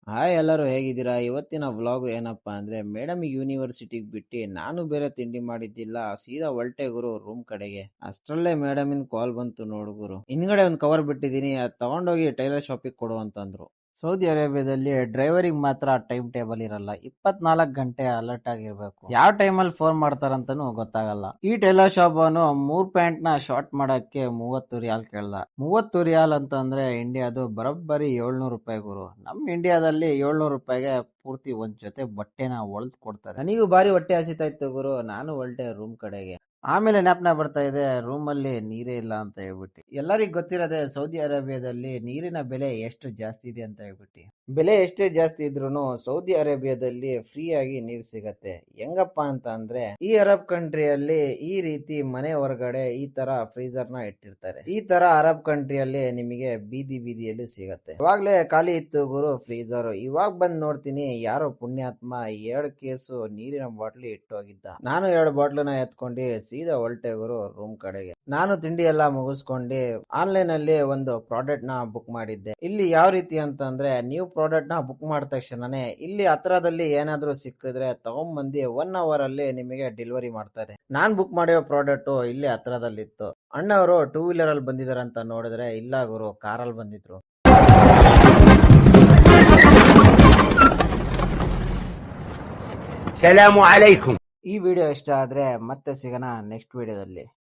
Hi ಎಲ್ಲರೂ ಹೇಗಿದ್ದೀರಾ? ಇವತ್ತಿನ ವ್ಲಾಗ್ ಏನಪ್ಪಾ ಅಂದ್ರೆ ಮೇಡಮ್ ಯೂನಿವರ್ಸಿಟಿಗೆ ಬಿಟ್ಟು ನಾನು ಬೇರೆ ತಿಂಡಿ ಮಾಡಿದ್ದಿಲ್ಲ, ಸೀದಾ ಹೊಲ್ಟೆ ಗುರು ರೂಮ್ ಕಡೆಗೆ. ಅಷ್ಟ್ರಲ್ಲೇ ಮೇಡಮಿನ್ ಕಾಲ್ ಬಂತು ನೋಡು ಗುರು. ಹಿಂದ್ಗಡೆ ಒಂದು ಕವರ್ ಬಿಟ್ಟಿದೀನಿ, ಅದ್ ತಗೊಂಡೋಗಿ ಟೈಲರ್ ಶಾಪಿಗೆ ಕೊಡು ಅಂತಂದ್ರು. ಸೌದಿ ಅರೇಬಿಯಾದಲ್ಲಿ ಡ್ರೈವರಿಗೆ ಮಾತ್ರ ಟೈಮ್ ಟೇಬಲ್ ಇರಲ್ಲ, 24 ಗಂಟೆ ಅಲರ್ಟ್ ಆಗಿರ್ಬೇಕು. ಯಾವ ಟೈಮಲ್ಲಿ ಫೋನ್ ಮಾಡ್ತಾರಂತನೂ ಗೊತ್ತಾಗಲ್ಲ. ಈ ಟೈಲರ್ ಶಾಪ್ ಅವನು 3 ಪ್ಯಾಂಟ್ ನ ಶಾರ್ಟ್ ಮಾಡಕ್ಕೆ 30 ರಿಯಾಲ್ ಕೇಳ್ದ. 30 ರಿಯಾಲ್ ಅಂತಂದ್ರೆ ಇಂಡಿಯಾದು ಬರೋಬ್ಬರಿ 700 ರೂಪಾಯಿ ಗುರು. ನಮ್ ಇಂಡಿಯಾದಲ್ಲಿ 700 ರೂಪಾಯಿಗೆ ಪೂರ್ತಿ ಒಂದ್ ಜೊತೆ ಬಟ್ಟೆನ ಹೊಲ್ದ್ ಕೊಡ್ತಾರೆ. ನನಗೂ ಭಾರಿ ಹೊಟ್ಟೆ ಹಸಿತಾ ಇತ್ತು ಗುರು, ನಾನು ಹೊಲ್ಟೆ ರೂಮ್ ಕಡೆಗೆ. ಆಮೇಲೆ ಜ್ಞಾಪನ ಬರ್ತಾ ಇದೆ, ರೂಮ್ ಅಲ್ಲಿ ನೀರೇ ಇಲ್ಲ ಅಂತ ಹೇಳ್ಬಿಟ್ಟು. ಎಲ್ಲರಿಗೂ ಗೊತ್ತಿರೋದೆ ಸೌದಿ ಅರೇಬಿಯಾದಲ್ಲಿ ನೀರಿನ ಬೆಲೆ ಎಷ್ಟು ಜಾಸ್ತಿ ಇದೆ ಅಂತ ಹೇಳ್ಬಿಟ್ಟು. ಬೆಲೆ ಎಷ್ಟೇ ಜಾಸ್ತಿ ಇದ್ರೂ ಸೌದಿ ಅರೇಬಿಯಾದಲ್ಲಿ ಫ್ರೀ ಆಗಿ ನೀರ್ ಸಿಗತ್ತೆ. ಹೆಂಗಪ್ಪ ಅಂತ ಅಂದ್ರೆ ಈ ಅರಬ್ ಕಂಟ್ರಿಯಲ್ಲಿ ಈ ರೀತಿ ಮನೆ ಹೊರಗಡೆ ಈ ತರ ಫ್ರೀಜರ್ ನ ಇಟ್ಟಿರ್ತಾರೆ. ಈ ತರ ಅರಬ್ ಕಂಟ್ರಿಯಲ್ಲಿ ನಿಮಗೆ ಬೀದಿ ಬೀದಿಯಲ್ಲಿ ಸಿಗತ್ತೆ. ಇವಾಗ್ಲೇ ಖಾಲಿ ಇತ್ತು ಗುರು ಫ್ರೀಜರ್. ಇವಾಗ ಬಂದ್ ನೋಡ್ತೀನಿ ಯಾರೋ ಪುಣ್ಯಾತ್ಮ 2 ಕೇಸು ನೀರಿನ ಬಾಟ್ಲಿ ಇಟ್ಟೋಗಿದ್ದ. ನಾನು 2 ಬಾಟ್ಲನ್ನ ಎತ್ಕೊಂಡು ಸೀದಾ ಹೊಲ್ಟೆ ಗುರು ರೂಮ್ ಕಡೆಗೆ. ನಾನು ತಿಂಡಿ ಎಲ್ಲ ಮುಗಿಸ್ಕೊಂಡು ಆನ್ಲೈನ್ ಅಲ್ಲಿ ಒಂದು ಪ್ರಾಡಕ್ಟ್ ನ ಬುಕ್ ಮಾಡಿದ್ದೆ. ಇಲ್ಲಿ ಯಾವ ರೀತಿ ಅಂತಂದ್ರೆ ನೀವು ಪ್ರಾಡಕ್ಟ್ ನ ಬುಕ್ ಮಾಡಿದ ತಕ್ಷಣನೇ ಇಲ್ಲಿ ಹತ್ರದಲ್ಲಿ ಏನಾದ್ರೂ ಸಿಕ್ಕಿದ್ರೆ ತಗೊಂಡ್ಬಂದು 1 ಅವರ್ ಅಲ್ಲಿ ನಿಮಗೆ ಡೆಲಿವರಿ ಮಾಡ್ತಾರೆ. ನಾನ್ ಬುಕ್ ಮಾಡಿರೋ ಪ್ರಾಡಕ್ಟ್ ಇಲ್ಲಿ ಹತ್ರದಲ್ಲಿತ್ತು. ಅಣ್ಣವರು 2 ವೀಲರ್ ಅಲ್ಲಿ ಬಂದಿದಾರೆ ಅಂತ ನೋಡಿದ್ರೆ ಇಲ್ಲ ಗುರು, ಕಾರಲ್ಲಿ ಬಂದಿದ್ರು. ಸಲಾಮು ಅಲೈಕುಂ. ಈ ವಿಡಿಯೋ ಇಷ್ಟ ಆದ್ರೆ ಮತ್ತೆ ಸಿಗೋಣ ನೆಕ್ಸ್ಟ್ ವಿಡಿಯೋದಲ್ಲಿ.